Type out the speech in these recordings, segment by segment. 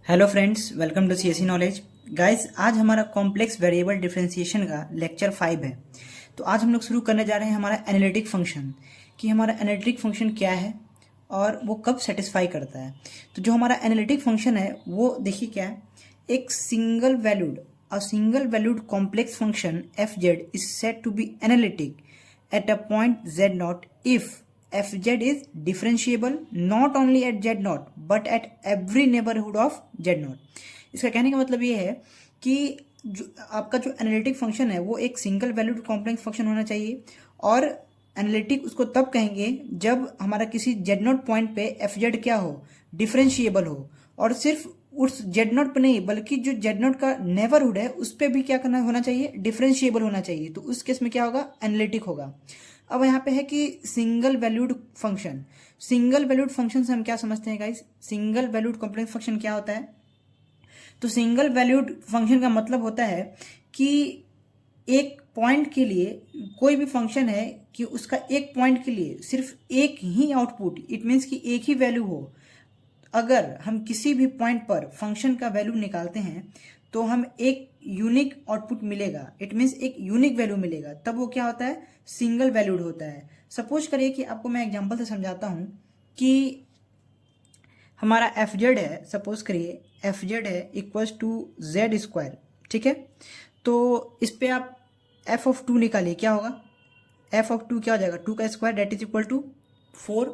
Hello friends, welcome to CSC knowledge. Guys, आज हमारा complex variable differentiation का lecture 5 है। तो आज हम लोग शुरू करने जा रहे हैं हमारा एनालिटिक फंक्शन, कि हमारा एनालिटिक फंक्शन क्या है और वो कब सेटिस्फाई करता है। तो जो हमारा एनालिटिक फंक्शन है वो देखिए क्या है, एक single valued complex function F Z is said to be analytic at a point z0 if fz is differentiable not only at z0 but at every neighborhood of z0। इसका कहने का मतलब ये है कि जो आपका जो एनालिटिक फंक्शन है वो एक सिंगल वैल्यूड कॉम्प्लेक्स फंक्शन होना चाहिए, और एनालिटिक उसको तब कहेंगे जब हमारा किसी z0 पॉइंट पे fz क्या हो, डिफरेंशिएबल हो। और सिर्फ उस z0 पे नहीं बल्कि जो z0 का नेबरहुड है उस पे भी क्या करना होना चाहिए, डिफरेंशिएबल होना चाहिए। तो उस केस में क्या होगा, एनालिटिक होगा। अब यहाँ पे है कि सिंगल वैल्यूड फंक्शन से हम क्या समझते हैं guys, single valued complex function क्या होता है। तो सिंगल वैल्यूड फंक्शन का मतलब होता है कि एक पॉइंट के लिए कोई भी फंक्शन है कि उसका एक पॉइंट के लिए सिर्फ एक ही आउटपुट, इट मीन्स कि एक ही वैल्यू हो। अगर हम किसी भी पॉइंट पर फंक्शन का वैल्यू निकालते हैं तो हम एक यूनिक आउटपुट मिलेगा, इट मीन्स एक यूनिक वैल्यू मिलेगा, तब वो क्या होता है, सिंगल वैल्यूड होता है। सपोज करिए कि आपको मैं एग्जांपल से समझाता हूं कि हमारा एफ जेड है, सपोज करिए एफ जेड है इक्वल्स टू जेड स्क्वायर, ठीक है। तो इस पे आप एफ ऑफ टू निकालिए, क्या होगा, एफ ऑफ टू क्या हो जाएगा, 2 का square that is equal to 4।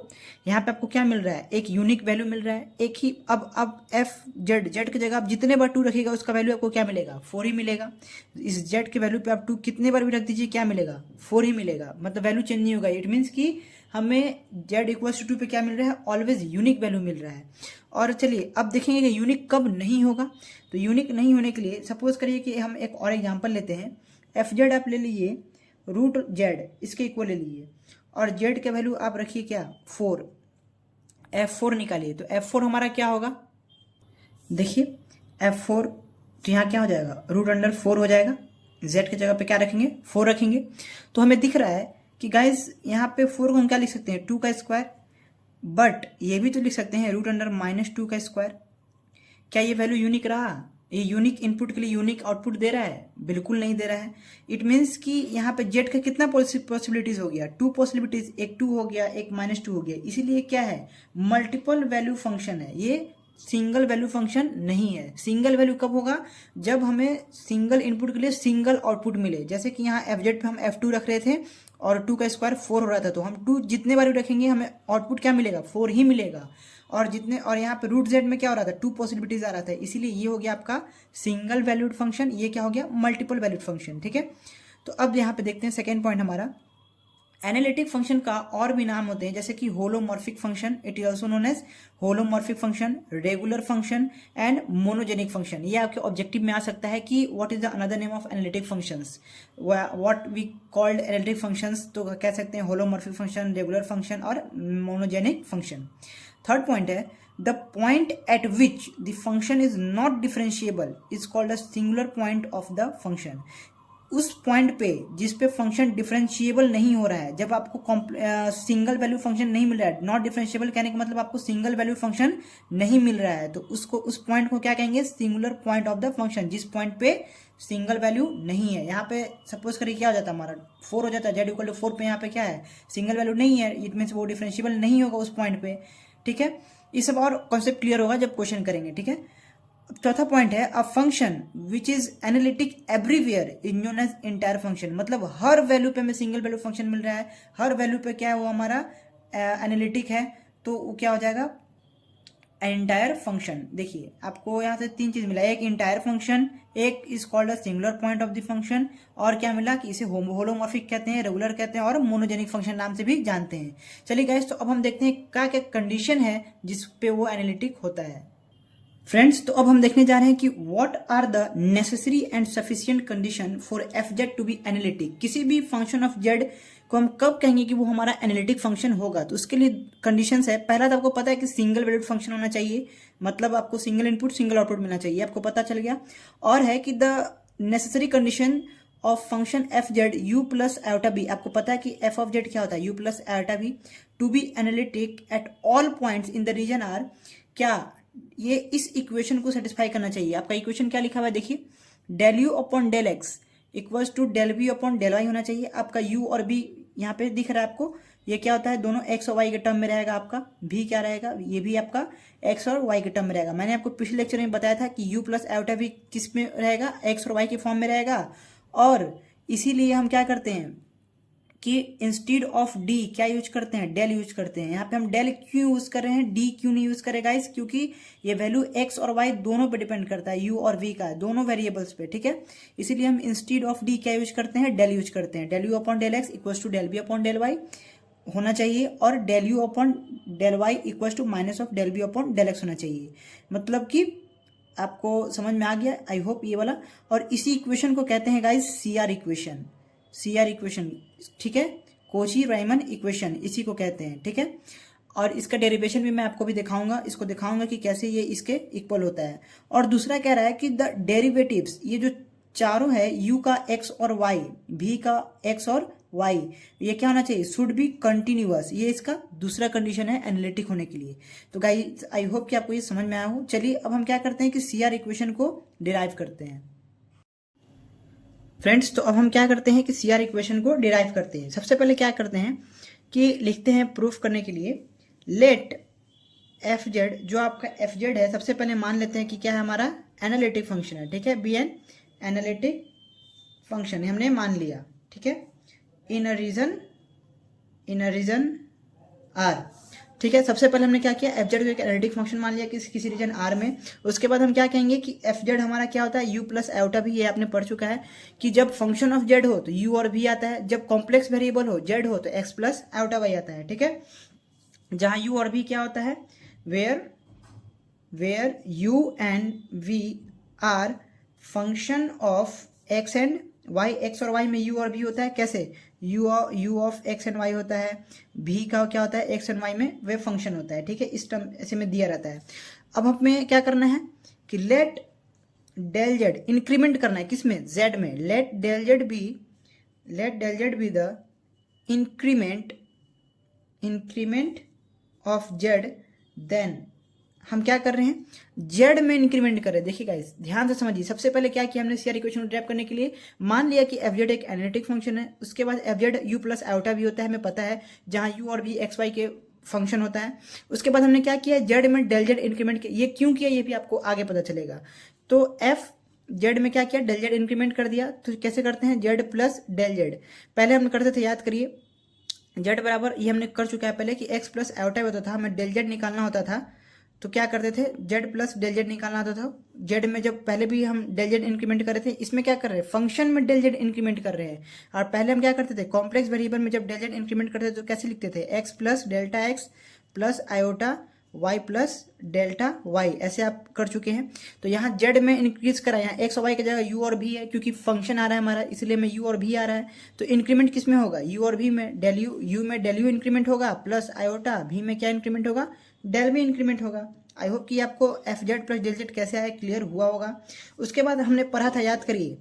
यहाँ पे आपको क्या मिल रहा है, एक यूनिक वैल्यू मिल रहा है, एक ही। अब एफ जेड की जगह आप जितने बार 2 रखिएगा उसका वैल्यू आपको क्या मिलेगा, 4 ही मिलेगा। इस जेड के वैल्यू पे आप 2 कितने बार भी रख दीजिए क्या मिलेगा, 4 ही मिलेगा, मतलब वैल्यू चेंज नहीं होगा। इट मीन्स कि हमें जेड इक्वल्स टू 2 पे क्या मिल रहा है, ऑलवेज यूनिक वैल्यू मिल रहा है। और चलिए अब देखेंगे कि यूनिक कब नहीं होगा। तो यूनिक नहीं होने के लिए सपोज करिए कि हम एक और एग्जाम्पल लेते हैं। एफ जेड आप ले लीजिए रूट जेड, इसके इक्वल ले लीजिए, और जेड के वैल्यू आप रखिए क्या, 4। f4 निकालिए, तो f4 हमारा क्या होगा, देखिए f4, तो यहाँ क्या हो जाएगा, रूट अंडर 4 हो जाएगा। z की जगह पे क्या रखेंगे, 4 रखेंगे। तो हमें दिख रहा है कि गाइज यहाँ पे 4 को हम क्या लिख सकते हैं, 2 का स्क्वायर, बट ये भी तो लिख सकते हैं रूट अंडर -2 का स्क्वायर। क्या ये वैल्यू यूनिक रहा, ये यूनिक इनपुट के लिए यूनिक आउटपुट दे रहा है, बिल्कुल नहीं दे रहा है। इट मीन्स कि यहाँ पे जेड का कितना पॉसिबिलिटीज हो गया, 2 पॉसिबिलिटीज, एक 2 हो गया, एक -2 हो गया। इसीलिए क्या है, मल्टीपल वैल्यू फंक्शन है, ये सिंगल वैल्यू फंक्शन नहीं है। सिंगल वैल्यू कब होगा, जब हमें सिंगल इनपुट के लिए सिंगल आउटपुट मिले। जैसे कि यहाँ एफ जेड पे हम f2 रख रहे थे और 2 का स्क्वायर 4 हो रहा था, तो हम 2 जितने बार भी रखेंगे हमें आउटपुट क्या मिलेगा, 4 ही मिलेगा। और यहाँ पे रूट जेड में क्या हो रहा था, 2 पॉसिबिलिटीज आ रहा था, इसीलिए ये हो गया आपका सिंगल वैल्यूड फंक्शन, ये क्या हो गया, मल्टीपल वैल्यूड फंक्शन, ठीक है। तो अब यहाँ पे देखते हैं सेकेंड पॉइंट हमारा, एनालिटिक फंक्शन का और भी नाम होते हैं, जैसे कि holomorphic function, it is also known as holomorphic function, regular function and monogenic function. ये आपके ऑब्जेक्टिव में आ सकता है कि what is the another name of analytic functions, what we called analytic functions. तो कह सकते हैं होलोमॉर्फिक फंक्शन, रेगुलर फंक्शन और मोनोजेनिक फंक्शन। थर्ड पॉइंट है, the point at which the function is not differentiable is called the singular point of the function. उस point पे जिस पे फंक्शन डिफरेंशिएबल नहीं हो रहा है, जब आपको सिंगल वैल्यू फंक्शन नहीं मिल रहा है, नॉट डिफरेंशिएबल कहने का मतलब आपको सिंगल वैल्यू फंक्शन नहीं मिल रहा है, तो उसको, उस पॉइंट को क्या कहेंगे, singular point of the function, जिस पॉइंट पे सिंगल वैल्यू नहीं है। यहाँ पे सपोज करिए क्या हो जाता है, हमारा 4 हो जाता है, जेड इक्वल टू 4 पे यहाँ पे क्या है, सिंगल वैल्यू नहीं है, इट मीन्स वो डिफरेंशिएबल नहीं होगा उस पॉइंट पे, ठीक है। ये सब और कॉन्सेप्ट क्लियर होगा जब क्वेश्चन करेंगे, ठीक है। चौथा पॉइंट है, a function which is analytic everywhere is known as entire function. मतलब हर वैल्यू पे हमें सिंगल वैल्यू फंक्शन मिल रहा है, हर वैल्यू पे क्या है वो हमारा एनालिटिक है, तो वो क्या हो जाएगा, एंटायर फंक्शन। देखिए आपको यहाँ से 3 चीज मिला, एक इंटायर फंक्शन, एक is called a singular point of the function, और क्या मिला कि इसे होलोमॉर्फिक कहते हैं, रेगुलर कहते हैं और मोनोजेनिक फंक्शन नाम से भी जानते हैं। चलिए गाइस, तो अब हम देखते हैं क्या क्या कंडीशन है जिस पे वो एनालिटिक होता है। फ्रेंड्स, तो अब हम देखने जा रहे हैं कि what are the necessary and sufficient condition for F Z to be analytic. किसी भी फंक्शन ऑफ जेड को हम कब कहेंगे कि वो हमारा एनालिटिक फंक्शन होगा। तो उसके लिए कंडीशंस है, पहला तो आपको पता है कि सिंगल वैल्यूड फंक्शन होना चाहिए, मतलब आपको सिंगल इनपुट सिंगल आउटपुट मिलना चाहिए, आपको पता चल गया। और है कि the necessary condition of function F Z U plus iota B, आपको पता है कि एफ ऑफ जेड क्या होता है, you plus iota B, to be analytic at all points in the region are क्या, ये इस इक्वेशन को सेटिस्फाई करना चाहिए। आपका इक्वेशन क्या लिखा हुआ है देखिए, del you upon del x equals to del B upon del Y होना चाहिए। आपका यू और बी यहाँ पे दिख रहा है आपको, ये क्या होता है, दोनों एक्स और वाई के टर्म में रहेगा। आपका भी क्या रहेगा, ये भी आपका एक्स और वाई के टर्म में रहेगा। मैंने आपको पिछले लेक्चर में बताया था कि यू प्लस आयोटा भी किस में रहेगा, एक्स और वाई के फॉर्म में रहेगा। और इसीलिए हम क्या करते हैं कि इंस्टीड ऑफ डी क्या यूज करते हैं, डेल यूज करते हैं। यहाँ पे हम डेल क्यों यूज कर रहे हैं, डी क्यों नहीं यूज करेगा गाइस, क्योंकि ये वैल्यू एक्स और वाई दोनों पे डिपेंड करता है, यू और वी का, दोनों वेरिएबल्स पे, ठीक है। इसीलिए हम इंस्टीड ऑफ डी क्या यूज करते हैं, डेल यूज करते हैं। Del you upon del x equals to del B upon del Y होना चाहिए, और del you upon del Y equals to minus of del B upon del X होना चाहिए। मतलब कि आपको समझ में आ गया, आई होप ये वाला। और इसी इक्वेशन को कहते हैं guys C R equation, C R equation, ठीक है, कोची राइमन इक्वेशन इसी को कहते हैं, ठीक है। और इसका डेरिवेशन भी मैं आपको भी दिखाऊंगा, इसको दिखाऊंगा कि कैसे ये इसके इक्वल होता है। और दूसरा कह रहा है कि द डेरिवेटिव्स, ये जो चारों है, यू का एक्स और वाई, भी का एक्स और वाई, ये क्या होना चाहिए, शुड बी कंटिन्यूअस। ये इसका दूसरा कंडीशन है एनालिटिक होने के लिए। तो गाइस आई होप कि आपको ये समझ में आया हो। चलिए अब हम क्या करते हैं कि सी आर इक्वेशन को डिराइव करते हैं फ्रेंड्स। तो अब हम क्या करते हैं कि सी आर इक्वेशन को डिराइव करते हैं। सबसे पहले क्या करते हैं कि लिखते हैं प्रूफ करने के लिए, लेट एफ जेड, जो आपका एफ जेड है, सबसे पहले मान लेते हैं कि क्या है, हमारा एनालिटिक फंक्शन है, ठीक है, बी एन एनालिटिक फंक्शन हमने मान लिया, ठीक है, इन अ रीजन आर, ठीक है। सबसे पहले हमने क्या किया, एफ जेड को एक एनालिटिक फंक्शन मान लिया किसी रीजन आर में। उसके बाद हम क्या कहेंगे कि एफ जेड हमारा क्या होता है, यू प्लस आयोटा भी, ये आपने पढ़ चुका है कि जब फंक्शन ऑफ जेड हो तो यू और भी आता है, जब कॉम्प्लेक्स वेरिएबल हो जेड हो तो एक्स प्लस आयोटा वाई आता है, ठीक है। जहां यू और भी क्या होता है, where u and v are function of x and y, x और वाई में यू और भी होता है, कैसे, u of x and y होता है, भी का क्या होता है, एक्स एंड वाई में वे फंक्शन होता है, ठीक है, इस टर्म ऐसे में दिया रहता है। अब हमें क्या करना है कि लेट डेल जेड इंक्रीमेंट करना है, किसमें, जेड में, let del z be the increment of z, then हम क्या कर रहे हैं, जेड में इंक्रीमेंट कर रहे हैं। देखिए गाइस ध्यान से समझिए, सबसे पहले क्या किया हमने सीआर इक्वेशन को ड्राइव करने के लिए, मान लिया कि एफ जेड एक एनालिटिक फंक्शन है। उसके बाद F Z U plus iota भी होता है, हमें पता है, जहां यू और भी एक्स वाई के फंक्शन होता है। उसके बाद हमने क्या किया, जेड में डेल जेड इंक्रीमेंट किया। ये क्यों किया ये भी आपको आगे पता चलेगा। तो एफ जेड में क्या किया, डेल जेड इंक्रीमेंट कर दिया। तो कैसे करते हैं, जेड प्लस डेल जेड, पहले हम करते थे, याद करिए, जेड बराबर, ये हमने कर चुका है पहले कि एक्स प्लस आयोटा होता था, हमें डेल जेड निकालना होता था। तो क्या करते थे, जेड प्लस डेल जेड निकालना होता था। जेड में जब पहले भी हम डेल जेड इंक्रीमेंट कर रहे थे, इसमें क्या कर रहे हैं, फंक्शन में डेल जेड इंक्रीमेंट कर रहे हैं। और पहले हम क्या करते थे, कॉम्प्लेक्स वेरिएबल में जब डेल जेड इंक्रीमेंट करते थे तो कैसे लिखते थे, x plus delta x plus iota y plus delta y, ऐसे आप कर चुके हैं। तो यहाँ जेड में इंक्रीज करा, यहाँ एक्स और वाई की जगह यू और भी है, क्योंकि फंक्शन आ रहा है हमारा, इसलिए में यू और भी आ रहा है। तो इंक्रीमेंट किस में होगा, यू और भी में, डेल यू में डेल यू इंक्रीमेंट होगा, प्लस आयोटा भी में क्या इंक्रीमेंट होगा, डेल भी इंक्रीमेंट होगा। आई होप कि आपको f z plus del z कैसे आया क्लियर हुआ होगा। उसके बाद हमने पढ़ा था, याद करिए,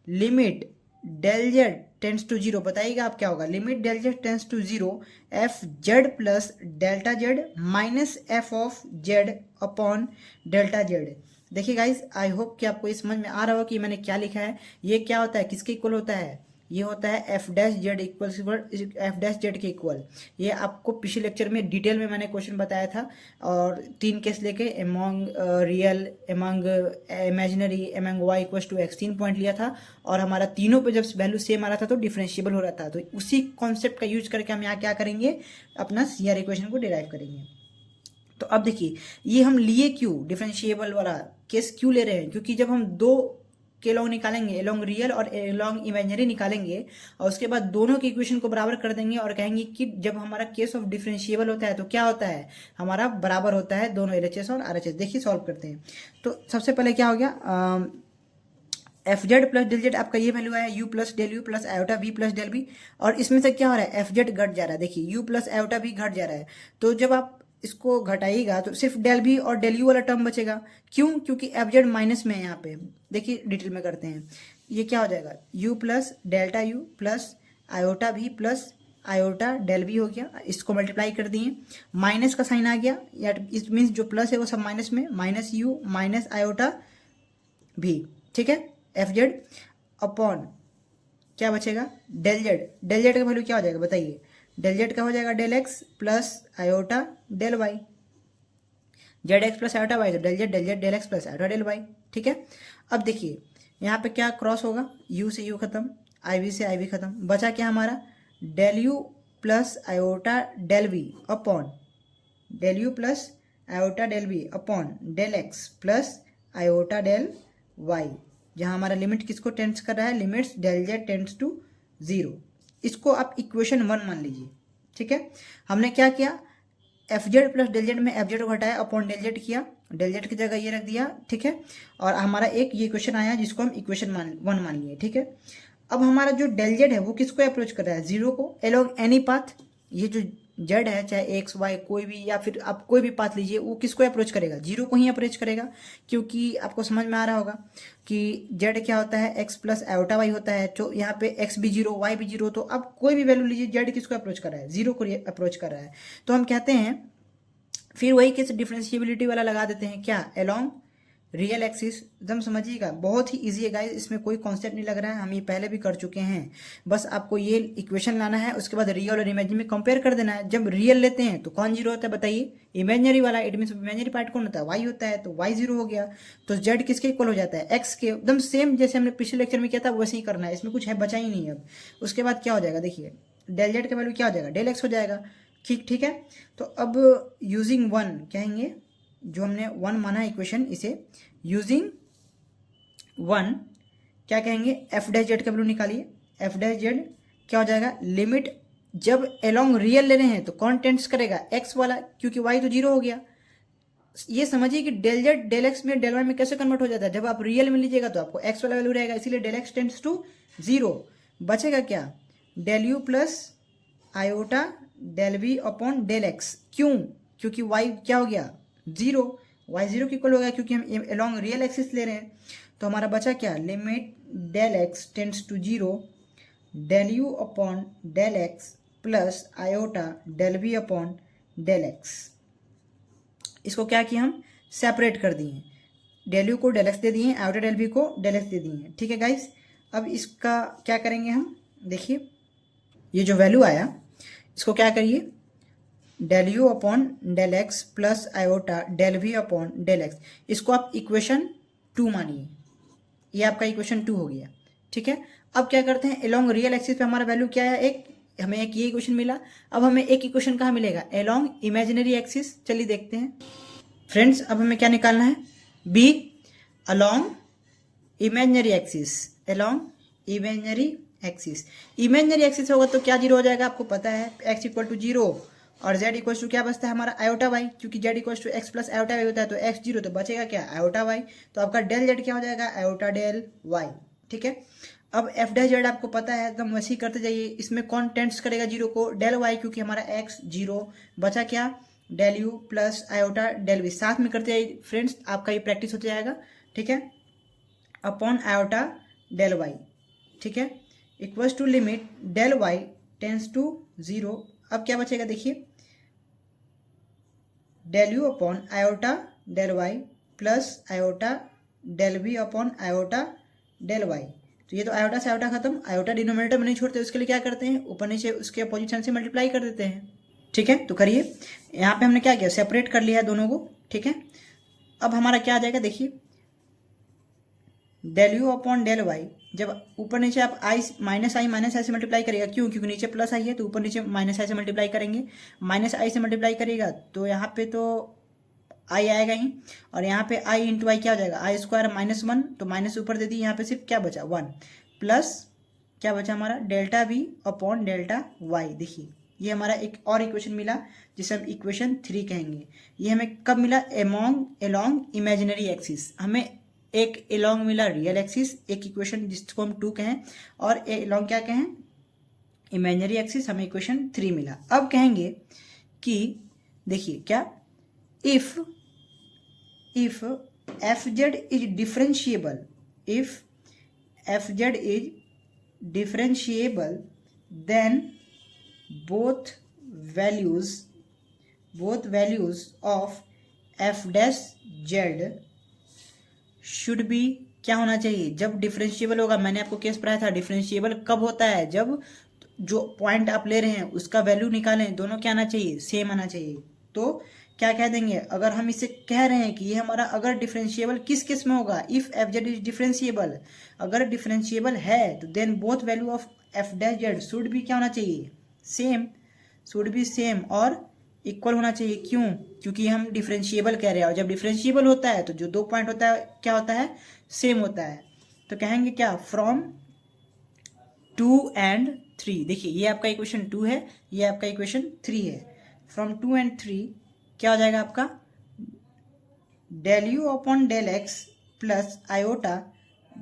limit del z tends to zero, बताइएगा आप क्या होगा, limit del z tends to zero, f z plus delta z minus f of z upon delta z. देखिए गाइस आई होप कि आपको ये समझ में आ रहा हो कि मैंने क्या लिखा है। ये क्या होता है, किसके इक्वल होता है, ये होता है F dash Z equal, F dash Z के इक्वल। ये आपको पिछले लेक्चर में डिटेल में मैंने क्वेश्चन बताया था, और 3 केस लेके, among real, among imaginary, among y equal to x, 3 point लिया था। और हमारा तीनों पे जब वैल्यू सेम आ रहा था तो डिफरेंशिएबल हो रहा था। तो उसी कॉन्सेप्ट का यूज करके हम यहाँ क्या करेंगे, अपना सी आर इक्वेशन को डिराइव करेंगे। तो अब देखिए ये हम लिए क्यों, डिफरेंशिएबल वाला केस क्यों ले रहे हैं, क्योंकि जब हम दो के लॉन्ग निकालेंगे, एलोंग रियल और एलोंग इमेजिनरी निकालेंगे, और उसके बाद दोनों के इक्वेशन को बराबर कर देंगे और कहेंगे कि जब हमारा केस ऑफ डिफरेंशिएबल होता है तो क्या होता है, हमारा बराबर होता है दोनों एलएचएस और आरएचएस। देखिए सॉल्व करते हैं। तो सबसे पहले क्या हो गया, f z plus del z आपका ये वैल्यू है, you plus del u plus iota v plus del v, और इसमें से क्या हो रहा है, एफ जेड घट जा रहा है। देखिए यू प्लस आयोटा भी घट जा रहा है। तो जब आप इसको घटाइएगा तो सिर्फ डेल बी और डेल यू वाला टर्म बचेगा। क्यों, क्योंकि एफ जेड माइनस में है यहाँ पे। देखिए डिटेल में करते हैं, ये क्या हो जाएगा, you plus delta U plus iota भी प्लस आयोटा डेल वी हो गया, इसको मल्टीप्लाई कर दिए, माइनस का साइन आ गया, या इट मीन्स जो प्लस है वो सब माइनस में, माइनस यू माइनस आयोटा भी, ठीक है, एफ जेड अपॉन क्या बचेगा डेल जेड, डेल जेड का वैल्यू क्या हो जाएगा बताइए, डेल जेड का हो जाएगा del x plus iota del y, z x plus iota y, तो del z del x plus iota del y, ठीक है। अब देखिए यहाँ पे क्या क्रॉस होगा, यू से यू खत्म, आई वी से आई वी खत्म, बचा क्या हमारा del u plus iota del v upon del u plus iota del v upon del x plus iota del y, जहाँ हमारा लिमिट किसको टेंड्स कर रहा है, limits del z tends to 0, इसको आप इक्वेशन 1 मान लीजिए, ठीक है। हमने क्या किया, f z plus del z में एफ जेड को हटाया, अपॉन डेल जेड किया, डेल जेड की जगह ये रख दिया, ठीक है, और हमारा एक ये इक्वेशन आया जिसको हम इक्वेशन 1 मान लिए, ठीक है। अब हमारा जो डेल जेड है वो किसको अप्रोच कर रहा है, 0 को, एलोंग एनी पाथ, ये जो जेड है चाहे एक्स वाई कोई भी, या फिर आप कोई भी पाथ लीजिए, वो किसको अप्रोच करेगा, 0 को ही अप्रोच करेगा, क्योंकि आपको समझ में आ रहा होगा कि जेड क्या होता है, एक्स प्लस आयोटा वाई होता है, तो यहाँ पे एक्स भी 0 वाई भी 0, तो अब कोई भी वैल्यू लीजिए, जेड किसको अप्रोच कर रहा है, 0 को अप्रोच कर रहा है, तो हम कहते हैं फिर वही केस डिफरेंशिएबिलिटी वाला लगा देते हैं, क्या एलोंग रियल एक्सिस, एकदम समझिएगा, बहुत ही इजी है गाइस, इसमें कोई कॉन्सेप्ट नहीं लग रहा है, हम ये पहले भी कर चुके हैं, बस आपको ये इक्वेशन लाना है, उसके बाद रियल और इमेजिनरी में कंपेयर कर देना है। जब रियल लेते हैं तो कौन 0 होता है बताइए, इमेजिनरी वाला, इट मीन इमेजिनरी पार्ट कौन होता है, वाई होता है, तो वाई 0 हो गया, तो जेड किसके इक्वल हो जाता है, एक्स के, एकदम सेम जैसे हमने पिछले लेक्चर में किया था वैसे ही करना है, इसमें कुछ है बचा ही नहीं अब। उसके बाद क्या हो जाएगा देखिए, डेल जेड का वैल्यू क्या हो जाएगा, डेल एक्स हो जाएगा, ठीक है। तो अब यूजिंग 1 कहेंगे, जो हमने 1 माना है इक्वेशन, इसे यूजिंग 1 क्या कहेंगे, एफ डैश जेड का वैल्यू निकालिए, एफ डैश जेड क्या हो जाएगा, लिमिट जब एलोंग रियल ले रहे हैं तो कौन टेंड्स करेगा, एक्स वाला, क्योंकि वाई तो 0 हो गया। ये समझिए कि डेल जेड डेल एक्स में डेल वाई में कैसे कन्वर्ट हो जाता है, जब आप रियल में लीजिएगा तो आपको एक्स वाला वैल्यू रहेगा, इसीलिए डेल एक्स टेंड्स टू 0, बचेगा क्या, del u plus iota del v upon del x, क्यों, क्योंकि वाई क्या हो गया 0, वाई 0 के इक्वल हो गया, क्योंकि हम एलोंग रियल एक्सिस ले रहे हैं, तो हमारा बचा क्या, limit del x tends to 0, del you upon del x plus iota del v upon del x, इसको क्या किया हम सेपरेट कर दिए, डेल यू को डेल एक्स दे दिए, आयोटा डेल वी को डेल एक्स दे दिए, ठीक है गाइस। अब इसका क्या करेंगे हम, देखिए ये जो वैल्यू आया इसको क्या करिए, del you upon del x plus iota del v upon del x, इसको आप इक्वेशन 2 मानिए, ये आपका इक्वेशन 2 हो गया, ठीक है। अब क्या करते हैं, एलोंग रियल एक्सिस पे हमारा वैल्यू क्या है, एक हमें एक ये इक्वेशन मिला, अब हमें एक इक्वेशन कहाँ मिलेगा, एलोंग इमेजिनरी एक्सिस, चलिए देखते हैं फ्रेंड्स। अब हमें क्या निकालना है, be along imaginary axis, along imaginary axis, imaginary axis होगा तो क्या 0 हो जाएगा, आपको पता है x इक्वल टू 0, और z इक्वल टू क्या बचता है हमारा आयोटा वाई, क्योंकि z equal to x plus iota y होता है, तो x 0, तो बचेगा क्या आयोटा वाई, तो आपका डेल जेड क्या हो जाएगा, आयोटा डेल वाई, ठीक है। अब एफ डैश जेड आपको पता है, एकदम वैसे ही करते जाइए, इसमें कौन टेंड्स करेगा 0 को, डेल वाई, क्योंकि हमारा x 0, बचा क्या del u plus iota del v, साथ में करते जाइए फ्रेंड्स, आपका ये प्रैक्टिस हो जाएगा, ठीक है, अपॉन आयोटा डेल वाई, ठीक है, equals to limit del y tends to 0, अब क्या बचेगा देखिए, del you upon iota del y plus iota del v upon iota del y, तो ये तो आयोटा से आयोटा खत्म, आयोटा डिनोमिनेटर में नहीं छोड़ते, उसके लिए क्या करते हैं, ऊपर नीचे उसके अपोजिट साइन से मल्टीप्लाई कर देते हैं, ठीक है। तो करिए, यहाँ पे हमने क्या किया, सेपरेट कर लिया है दोनों को, ठीक है। अब हमारा क्या आ जाएगा देखिए, del you upon del y, जब ऊपर नीचे आप आई माइनस आई से मल्टीप्लाई करेगा, क्यों, क्योंकि नीचे प्लस आई है, तो ऊपर नीचे माइनस आई से मल्टीप्लाई करेंगे, माइनस आई से मल्टीप्लाई करेगा तो यहाँ पे तो आई आएगा ही, और यहाँ पे आई इंटू आई क्या हो जाएगा, आई स्क्वायर -1, तो माइनस ऊपर दे दी, यहाँ पे सिर्फ क्या बचा 1, प्लस क्या बचा हमारा delta v upon delta y, देखिए ये हमारा एक और इक्वेशन मिला जिसे हम इक्वेशन 3 कहेंगे, ये हमें कब मिला, एलोंग इमेजिनरी एक्सिस, हमें एक एलोंग मिला रियल एक्सिस, एक इक्वेशन जिसको हम 2 कहें, और एलोंग क्या कहें इमेजिनरी एक्सिस, हमें इक्वेशन 3 मिला। अब कहेंगे कि देखिए क्या, if f Z is differentiable, if f Z is differentiable then both values of f dash z should be क्या होना चाहिए जब डिफरेंशिएबल होगा। मैंने आपको केस पढ़ाया था, डिफरेंशिएबल कब होता है, जब जो पॉइंट आप ले रहे हैं उसका वैल्यू निकालें, दोनों क्या आना चाहिए, सेम आना चाहिए। तो क्या कह देंगे, अगर हम इसे कह रहे हैं कि ये हमारा अगर डिफरेंशिएबल किस केस में होगा, if f Z is differentiable, अगर डिफरेंशिएबल है तो then both value of f dash z should भी क्या होना चाहिए, सेम, शुड बी सेम और इक्वल होना चाहिए। क्यों, क्योंकि हम डिफरेंशिएबल कह रहे हैं और जब डिफरेंशिएबल होता है तो जो दो पॉइंट होता है क्या होता है, सेम होता है। तो कहेंगे क्या, फ्रॉम 2 and 3, देखिए ये आपका इक्वेशन 2 है, ये आपका इक्वेशन 3 है। फ्रॉम 2 and 3 क्या हो जाएगा आपका, del you upon del x plus iota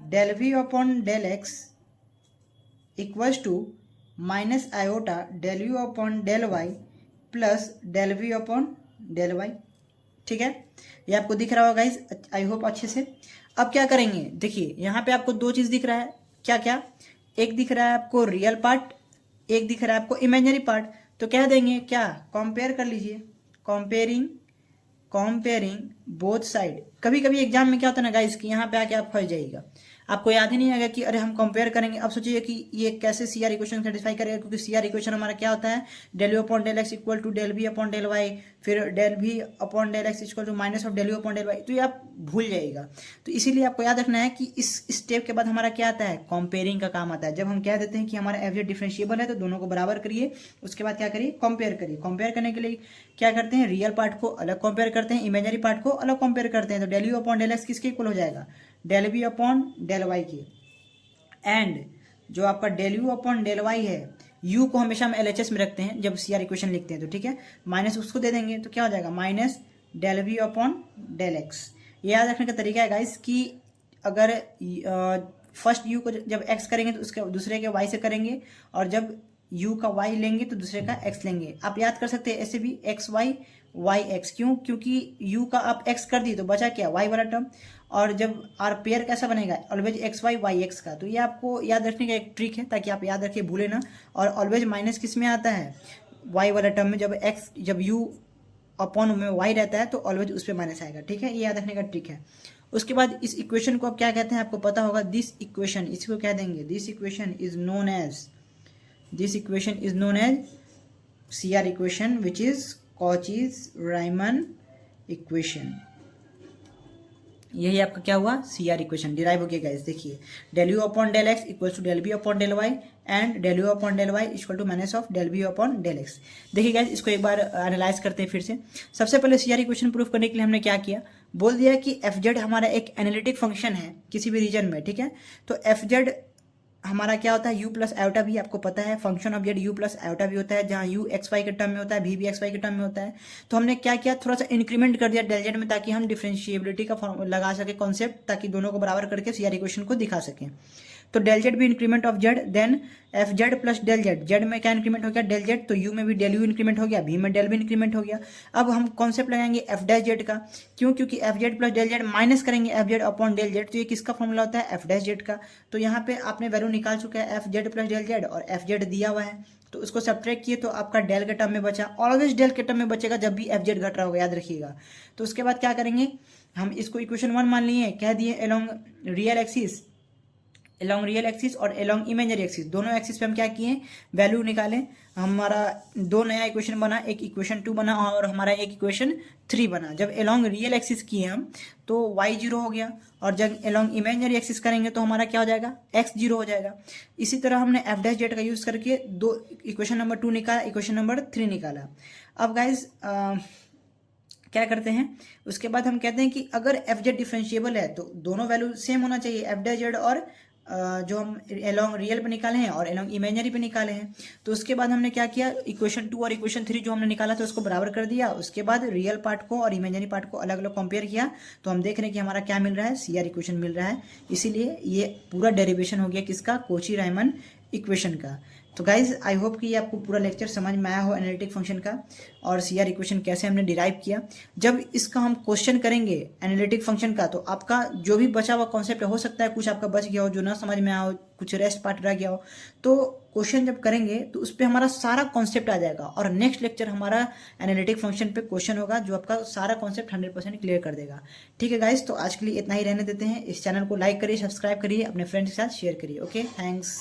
del v upon del x equals to minus iota del you upon del y plus del v upon del y. ठीक है, ये आपको दिख रहा होगा गाइस, आई होप अच्छे से। अब क्या करेंगे, देखिए यहाँ पे आपको दो चीज दिख रहा है, क्या क्या, एक दिख रहा है आपको रियल पार्ट, एक दिख रहा है आपको इमेजिनरी पार्ट। तो कह देंगे क्या, कंपेयर कर लीजिए, कंपेयरिंग बोथ साइड। कभी कभी एग्जाम में क्या होता है ना गाइस कि यहाँ पे आके आप फंस जाइएगा, आपको याद ही नहीं आएगा कि अरे हम कंपेयर करेंगे। अब सोचिए कि ये कैसे सीआर इक्वेशन सेटिस्फाई करेगा, क्योंकि सीआर इक्वेशन हमारा क्या होता है, del you upon del x equal to del v upon del y, फिर del v upon del x equal to minus of del you upon del y. तो ये आप भूल जाइएगा। तो इसीलिए आपको याद रखना है कि इस स्टेप के बाद हमारा क्या आता है, कंपेयरिंग का काम आता है। जब हम कह देते हैं कि हमारा एफ जेड डिफरेंशिएबल है तो दोनों को बराबर करिए, उसके बाद क्या करिए, कंपेयर करिए। कंपेयर करने के लिए क्या करते हैं, रियल पार्ट को अलग कंपेयर करते हैं, इमेजिनरी पार्ट को अलग कंपेयर करते हैं। तो del you upon del x किसके इक्वल हो जाएगा, del v upon del y के। एंड जो आपका del you upon del y है, यू को हमेशा हम एलएचएस में रखते हैं जब सीआर इक्वेशन लिखते हैं, तो ठीक है, माइनस उसको दे देंगे तो क्या हो जाएगा, minus del v upon del x. ये याद रखने का तरीका है गाइस कि अगर फर्स्ट यू को जब एक्स करेंगे तो उसके दूसरे के वाई से करेंगे, और जब यू का वाई लेंगे तो दूसरे का एक्स लेंगे। आप याद कर सकते हैं ऐसे भी, एक्स वाई वाई एक्स। क्यों, क्योंकि यू का आप एक्स कर दिए तो बचा क्या, वाई वाला टर्म। और जब आर पेयर कैसा बनेगा, always x y y x का। तो ये आपको याद रखने का एक ट्रिक है ताकि आप याद रखिए, भूले ना। और ऑलवेज माइनस किस में आता है, वाई वाला टर्म में। जब यू अपॉन में वाई रहता है तो ऑलवेज उस पर माइनस आएगा। ठीक है, ये याद रखने का ट्रिक है। उसके बाद इस इक्वेशन को आप क्या कहते हैं, आपको पता होगा, दिस इक्वेशन, इसको कह देंगे, this equation is known as CR equation which is Cauchy Riemann equation. यही आपका क्या हुआ, सीआर इक्वेशन डिराइव हो गया गाइस। देखिए, del you upon del x equal to del B upon del y and del you upon del y equal to minus of del B upon del x. देखिए guys, इसको एक बार analyse करते हैं फिर से। सबसे पहले सीआर इक्वेशन प्रूफ करने के लिए हमने क्या किया, बोल दिया कि एफ जेड हमारा एक एनालिटिक फंक्शन है किसी भी रीजन में। ठीक है, तो एफ जेड हमारा क्या होता है, यू प्लस आयोटा भी, आपको पता है function of Z U plus iota भी होता है, जहाँ यू एक्स वाई के टर्म में होता है, भी एक्स वाई के टर्म में होता है। तो हमने क्या किया, थोड़ा सा इंक्रीमेंट कर दिया डेल जेड में, ताकि हम डिफरेंशिएबिलिटी का लगा सके कॉन्सेप्ट, ताकि दोनों को बराबर करके सीआर इक्वेशन को दिखा सकें। तो del z be increment of z, then f z plus del z, z में क्या इंक्रीमेंट हो गया, डेल जेड, तो यू में भी डेल यू इंक्रीमेंट हो गया, भी में डेल भी इंक्रीमेंट हो गया। अब हम कॉन्सेप्ट लगाएंगे एफ डैश जेड का। क्यों, क्योंकि f z plus del z minus करेंगे f z upon del z, तो ये किसका फॉर्मूला होता है, एफ डैश जेड का। तो यहाँ पे आपने वैल्यू निकाल चुका है f z plus del z, और एफ जेड दिया हुआ है, तो उसको सब्ट्रैक्ट किए तो आपका डेल के टर्म में बचा। ऑलवेज डेल के टर्म में बचेगा जब भी एफ जेड घट रहा होगा, याद रखिएगा। तो उसके बाद क्या करेंगे, हम इसको इक्वेशन 1 मान लिए, कह दिए अलोंग रियल एक्सिस और अलोंग इमेजिनरी एक्सिस, दोनों एक्सिस पे हम क्या किए, वैल्यू निकाले। हमारा दो नया इक्वेशन बना, एक इक्वेशन 2 बना और हमारा एक इक्वेशन 3 बना। जब अलोंग रियल एक्सिस किए हम तो y 0 हो गया, और जब अलोंग इमेजिनरी एक्सिस करेंगे तो हमारा क्या हो जाएगा, x 0 हो जाएगा। इसी तरह हमने एफ डैश जेड का यूज करके दो इक्वेशन नंबर 2 निकाला, इक्वेशन नंबर 3 निकाला। अब गाइज क्या करते हैं, उसके बाद हम कहते हैं कि अगर एफ जेड डिफरेंशिएबल है तो दोनों वैल्यू सेम होना चाहिए, एफ डैश जेड और जो हम अलोंग रियल पे निकाले हैं और अलोंग इमेजिनरी पे निकाले हैं। तो उसके बाद हमने क्या किया, इक्वेशन 2 और इक्वेशन 3 जो हमने निकाला था उसको बराबर कर दिया। उसके बाद रियल पार्ट को और इमेजिनरी पार्ट को अलग अलग कंपेयर किया, तो हम देख रहे हैं कि हमारा क्या मिल रहा है, सीआर इक्वेशन मिल रहा है। इसीलिए ये पूरा डेरिवेशन हो गया किसका, कॉची-रायमन इक्वेशन का। तो गाइज आई होप कि ये आपको पूरा लेक्चर समझ में आया हो एनालिटिक फंक्शन का और सीआर इक्वेशन कैसे हमने डिराइव किया। जब इसका हम क्वेश्चन करेंगे एनालिटिक फंक्शन का तो आपका जो भी बचा हुआ कॉन्सेप्ट हो सकता है कुछ आपका बच गया हो, जो ना समझ में आया हो, कुछ रेस्ट पार्ट रह गया हो, तो क्वेश्चन जब करेंगे तो उस पर हमारा सारा कॉन्सेप्ट आ जाएगा और नेक्स्ट लेक्चर हमारा एनालिटिक फंक्शन पे क्वेश्चन होगा जो आपका सारा कॉन्सेप्ट 100% क्लियर कर देगा। ठीक है गाइज, तो आज के लिए इतना ही रहने देते हैं। इस चैनल को लाइक करिए, सब्सक्राइब करिए, अपने फ्रेंड्स के साथ शेयर करिए। Okay, thanks.